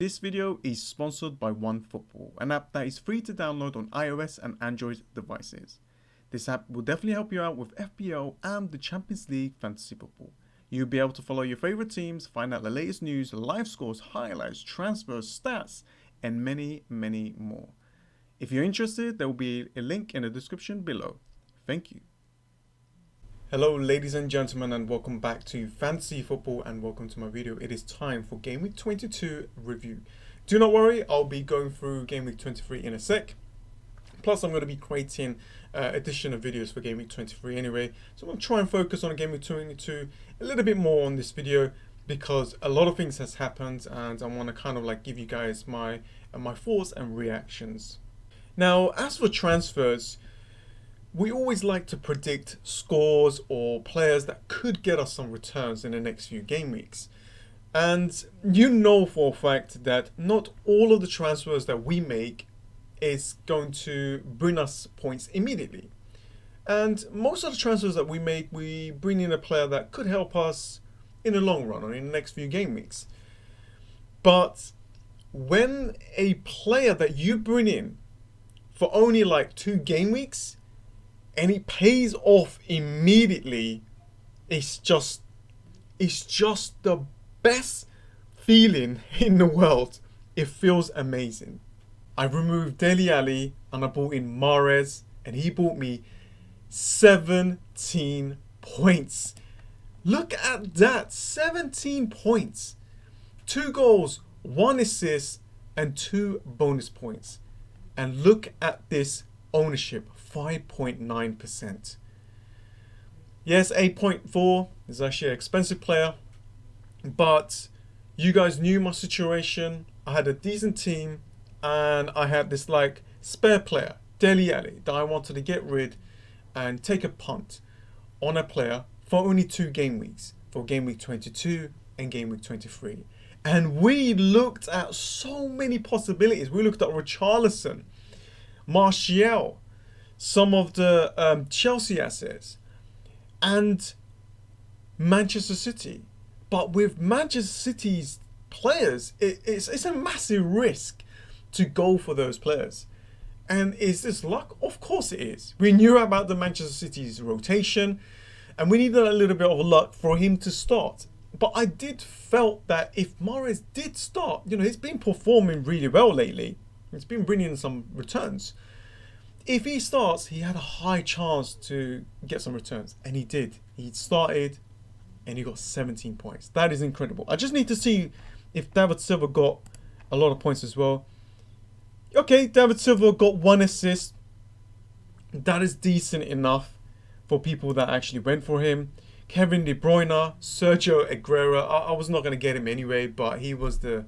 This video is sponsored by OneFootball, an app that is free to download on iOS and Android devices. This app will definitely help you out with FPL and the Champions League fantasy football. You'll be able to follow your favorite teams, find out the latest news, live scores, highlights, transfers, stats, and many more. If you're interested, there will be a link in the description below. Thank you. Hello ladies and gentlemen, and welcome back to Fantasy Football, and welcome to my video. It is time for Game Week 22 review. Do not worry, I'll be going through Game Week 23 in a sec. Plus I'm going to be creating additional videos for Game Week 23 anyway. So I'm going to try and focus on Game Week 22 a little bit more on this video, because a lot of things has happened and I want to kind of like give you guys my thoughts and reactions. Now, as for transfers, we always like to predict scores or players that could get us some returns in the next few game weeks. And you know for a fact that not all of the transfers that we make is going to bring us points immediately. And most of the transfers that we make, we bring in a player that could help us in the long run or in the next few game weeks. But when a player that you bring in for only like 2 game weeks, and it pays off immediately, it's just the best feeling in the world. It feels amazing. I removed Dele Alli and I brought in Mahrez, and he bought me 17 points. Look at that, 17 points. 2 goals, 1 assist, and 2 bonus points. And look at this ownership, 5.9%. Yes, 8.4 is actually an expensive player, but you guys knew my situation. I had a decent team and I had this like spare player, Dele Alli, that I wanted to get rid and take a punt on a player for only 2 game weeks, for game week 22 and game week 23. And we looked at so many possibilities. We looked at Richarlison, Martial, some of the Chelsea assets, and Manchester City. But with Manchester City's players, it's a massive risk to go for those players. And is this luck? Of course it is. We knew about the Manchester City's rotation, and we needed a little bit of luck for him to start. But I did felt that if Mahrez did start, you know, he's been performing really well lately. He's been bringing some returns. If he starts, he had a high chance to get some returns, and he did. He started and he got 17 points. That is incredible. I just need to see if David Silva got a lot of points as well. Okay, David Silva got 1 assist. That is decent enough for people that actually went for him. Kevin De Bruyne, Sergio Aguero. I was not going to get him anyway, but he was the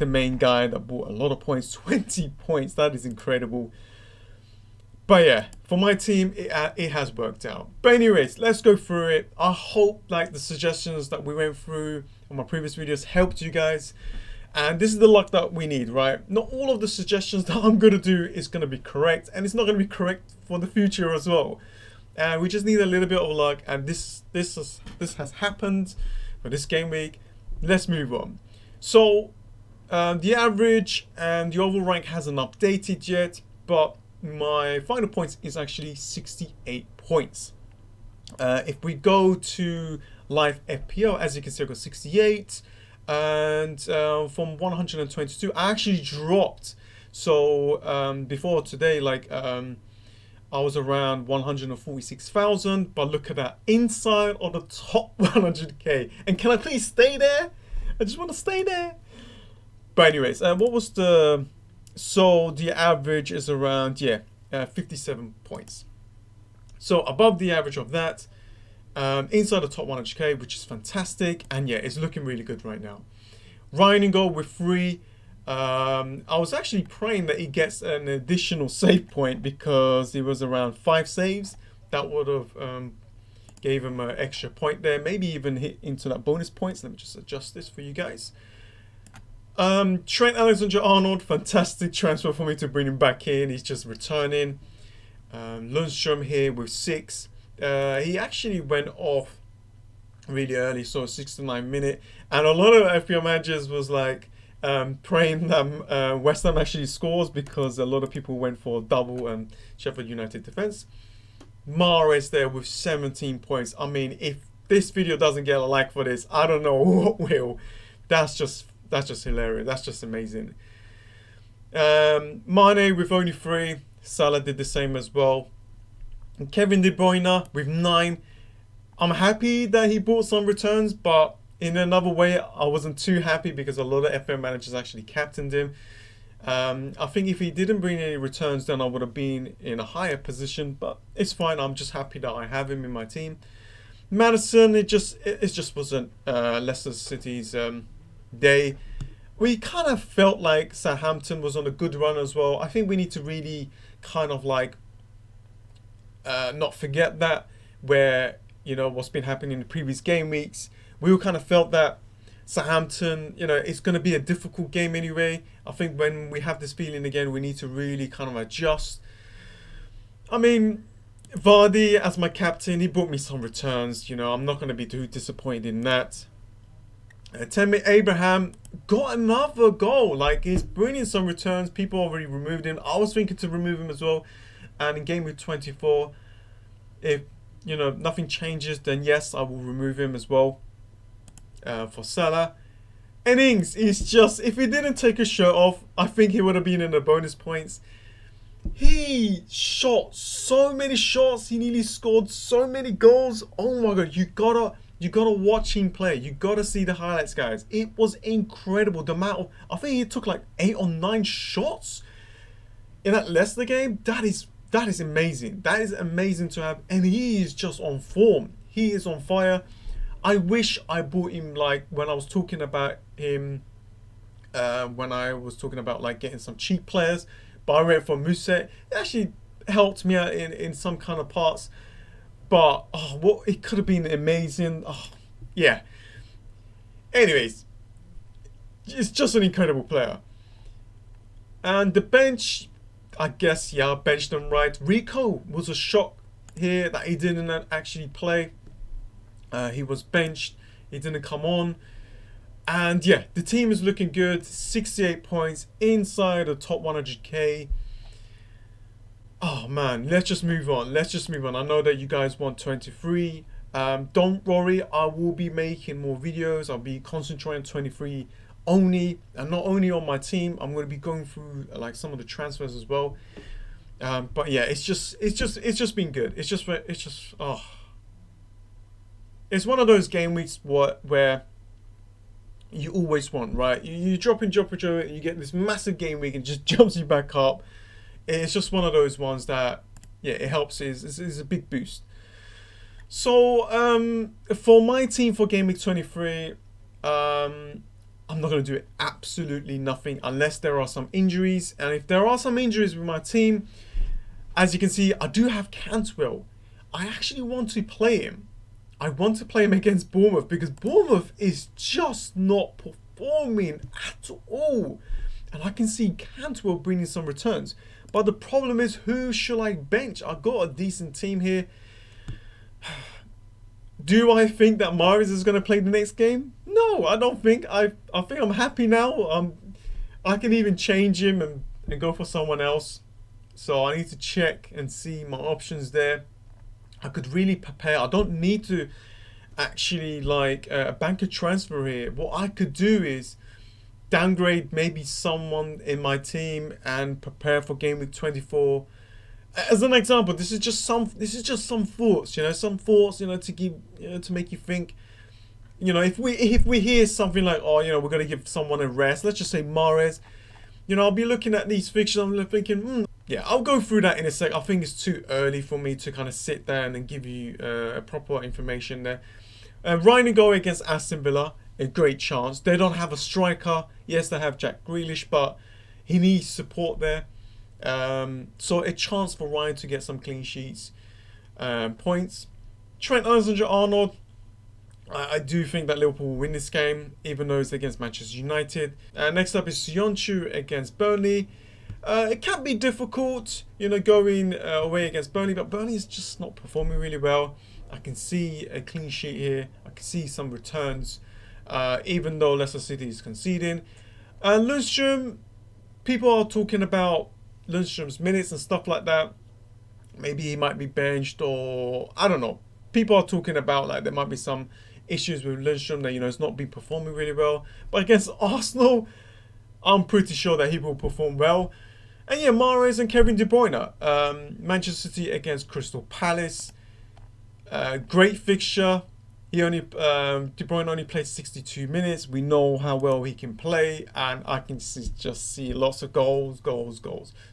main guy that bought a lot of points. 20 points. That is incredible. But yeah, for my team, it has worked out. But anyways, let's go through it. I hope like the suggestions that we went through on my previous videos helped you guys. And this is the luck that we need, right? Not all of the suggestions that I'm going to do is going to be correct. And it's not going to be correct for the future as well. And we just need a little bit of luck. And this has happened for this game week. Let's move on. So the average and the overall rank hasn't updated yet, but my final points is actually 68 points. If we go to live FPL, as you can see, I got 68, and from 122 I actually dropped. So before today, like I was around 146,000, but look at that, inside of the top 100k. And can I please stay there? I just want to stay there. But anyways, what was the... So the average is around 57 points. So above the average of that, inside the top 100k, which is fantastic. And yeah, it's looking really good right now. Ryan in goal with 3. I was actually praying that he gets an additional save point, because he was around 5 saves. That would have gave him an extra point there. Maybe even hit into that bonus points. Let me just adjust this for you guys. Trent Alexander-Arnold, fantastic transfer for me to bring him back in. He's just returning. Lundstrom here with 6. He actually went off really early, so 69 minute. And a lot of FPL managers was like, praying that West Ham actually scores because a lot of people went for double Sheffield United defense. Mahrez there with 17 points. I mean, if this video doesn't get a like for this, I don't know what will. That's just hilarious. That's just amazing. Mane with only 3. Salah did the same as well. And Kevin De Bruyne with 9. I'm happy that he brought some returns, but in another way, I wasn't too happy because a lot of FPL managers actually captained him. I think if he didn't bring any returns, then I would have been in a higher position, but it's fine. I'm just happy that I have him in my team. Maddison, it just wasn't Leicester City's day. We kind of felt like Southampton was on a good run as well. I think we need to really kind of like not forget that, where, you know, what's been happening in the previous game weeks. We all kind of felt that Southampton, you know, it's going to be a difficult game anyway. I think when we have this feeling again, we need to really kind of adjust. I mean, Vardy as my captain, he brought me some returns. You know, I'm not going to be too disappointed in that. Tammy Abraham got another goal. Like, he's bringing some returns. People already removed him. I was thinking to remove him as well. And in game week 24, if, you know, nothing changes, then yes, I will remove him as well. For Salah. And Ings is just, if he didn't take his shirt off, I think he would have been in the bonus points. He shot so many shots. He nearly scored so many goals. Oh my god, you gotta watch him play. You gotta see the highlights, guys. It was incredible. The amount of, I think he took like 8 or 9 shots in that Leicester game. That is amazing. That is amazing to have. And he is just on form. He is on fire. I wish I bought him, like when I was talking about him, when I was talking about like getting some cheap players, but I went for Muset. It actually helped me out in some kind of parts, but oh, what, it could have been amazing. Oh, yeah. Anyways, it's just an incredible player. And the bench, I guess, yeah, I benched him right. Rico was a shock here that he didn't actually play. He was benched. He didn't come on. And yeah, the team is looking good. 68 points inside the top 100k. Oh man, let's just move on. I know that you guys want 23. Don't worry, I will be making more videos. I'll be concentrating on 23 only, and not only on my team. I'm going to be going through like some of the transfers as well. But yeah, it's just been good. It's just oh. It's one of those game weeks where you always want, right? You drop in, and you get this massive game week and just jumps you back up. It's just one of those ones that, yeah, it helps. It's a big boost. So for my team for game week 23, I'm not going to do absolutely nothing unless there are some injuries. And if there are some injuries with my team, as you can see, I do have Cantwell. I actually want to play him. I want to play him against Bournemouth because Bournemouth is just not performing at all. And I can see Cantwell bringing some returns. But the problem is, who should I bench? I've got a decent team here. Do I think that Mahrez is going to play the next game? No, I don't think. I think I'm happy now. I can even change him and go for someone else. So I need to check and see my options there. I could really prepare. I don't need to actually like a banker transfer here. What I could do is downgrade maybe someone in my team and prepare for game week 24. As an example, this is just some thoughts, you know, to give, you know, to make you think. You know, if we hear something like, oh, you know, we're gonna give someone a rest. Let's just say Mahrez. You know, I'll be looking at these fixtures. I'm thinking, yeah, I'll go through that in a sec. I think it's too early for me to kind of sit there and then give you a proper information there. Ryan and go against Aston Villa, a great chance. They don't have a striker. Yes, they have Jack Grealish, but he needs support there. So a chance for Ryan to get some clean sheets, points. Trent Alexander-Arnold. I do think that Liverpool will win this game, even though it's against Manchester United. Next up is Sionchu against Burnley. It can be difficult, you know, going away against Burnley, but Burnley is just not performing really well. I can see a clean sheet here. I can see some returns, even though Leicester City is conceding. And Lundstrom, people are talking about Lundstrom's minutes and stuff like that. Maybe he might be benched, or I don't know. People are talking about like there might be some issues with Lundstrom that he's not been performing really well. But against Arsenal, I'm pretty sure that he will perform well. And yeah, Mahrez and Kevin De Bruyne. Manchester City against Crystal Palace. Great fixture. De Bruyne only played 62 minutes. We know how well he can play, and I can just see lots of goals.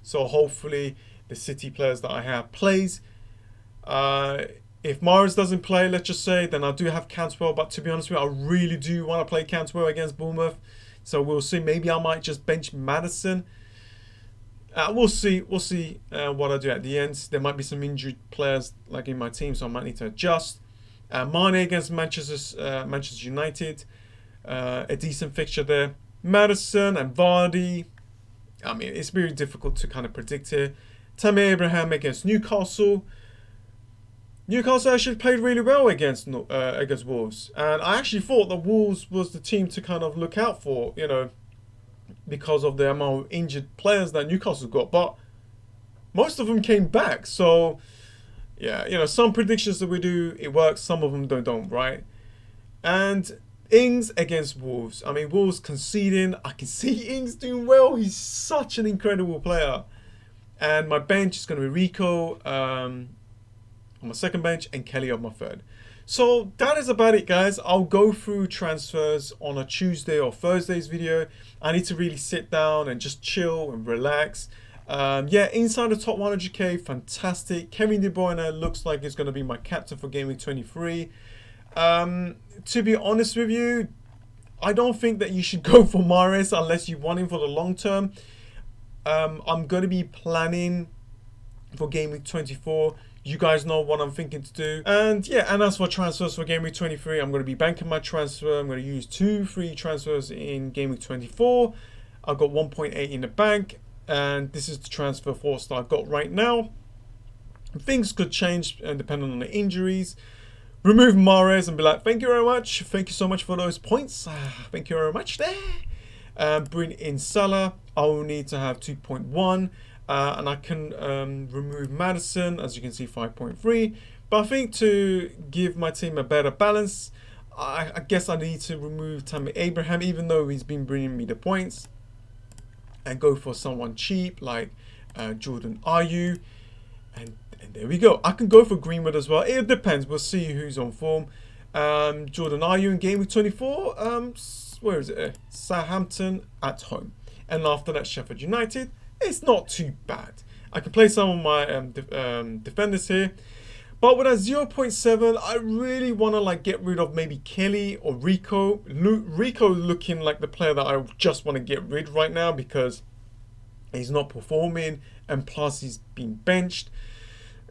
So hopefully the City players that I have plays. If Mahrez doesn't play, let's just say, then I do have Cantwell. But to be honest with you, I really do want to play Cantwell against Bournemouth. So we'll see. Maybe I might just bench Maddison. We'll see. We'll see what I do at the end. There might be some injured players like in my team, so I might need to adjust. Mane against Manchester United. A decent fixture there. Maddison and Vardy. I mean, it's very difficult to kind of predict here. Tammy Abraham against Newcastle. Newcastle actually played really well against Wolves, and I actually thought that Wolves was the team to kind of look out for, because of the amount of injured players that Newcastle got. But most of them came back, so yeah, some predictions that we do, it works. Some of them don't, right? And Ings against Wolves. I mean, Wolves conceding. I can see Ings doing well. He's such an incredible player. And my bench is going to be Rico on my second bench and Kelly on my third. So that is about it, guys. I'll go through transfers on a Tuesday or Thursday's video. I need to really sit down and just chill and relax. Inside the top 100k, fantastic. Kevin De Bruyne looks like he's going to be my captain for Game Week 23. To be honest with you, I don't think that you should go for Mahrez unless you want him for the long term. I'm going to be planning for Game Week 24. You guys know what I'm thinking to do. And as for transfers for Game Week 23, I'm going to be banking my transfer. I'm going to use 2 free transfers in Game Week 24. I've got 1.8 in the bank. And this is the transfer force that I've got right now. Things could change depending on the injuries. Remove Mahrez and be like, thank you very much. Thank you so much for those points. Thank you very much there. Bring in Salah. I will need to have 2.1. And I can remove Maddison, as you can see, 5.3. But I think to give my team a better balance, I guess I need to remove Tammy Abraham, even though he's been bringing me the points, and go for someone cheap like Jordan Ayew. And there we go. I can go for Greenwood as well. It depends. We'll see who's on form. Jordan Ayew in Game Week 24. Where is it? Southampton at home. And after that, Sheffield United. It's not too bad. I can play some of my defenders here. But with a 0.7, I really want to get rid of maybe Kelly or Rico. Rico looking like the player that I just want to get rid right now because he's not performing, and plus he's been benched,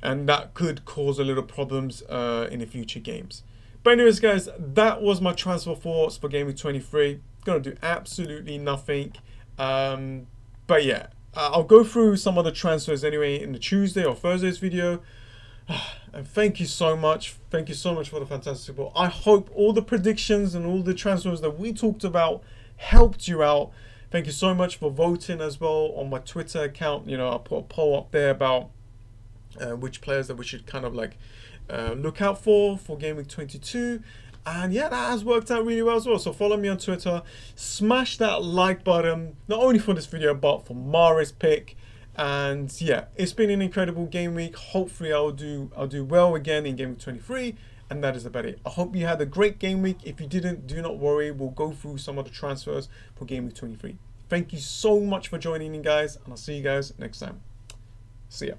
and that could cause a little problems in the future games. But anyways, guys, that was my transfer force for Game Week 23. Gonna do absolutely nothing. But yeah, I'll go through some of the transfers anyway in the Tuesday or Thursday's video. And thank you so much. Thank you so much for the fantastic support. I hope all the predictions and all the transfers that we talked about helped you out. Thank you so much for voting as well on my Twitter account. I put a poll up there about which players that we should kind of look out for Game Week 22. And yeah, that has worked out really well as well. So follow me on Twitter. Smash that like button, not only for this video, but for Mahrez's pick. And yeah, it's been an incredible game week. Hopefully I'll do well again in Game Week 23. And that is about it. I hope you had a great game week. If you didn't, do not worry. We'll go through some of the transfers for Game Week 23. Thank you so much for joining in, guys. And I'll see you guys next time. See ya.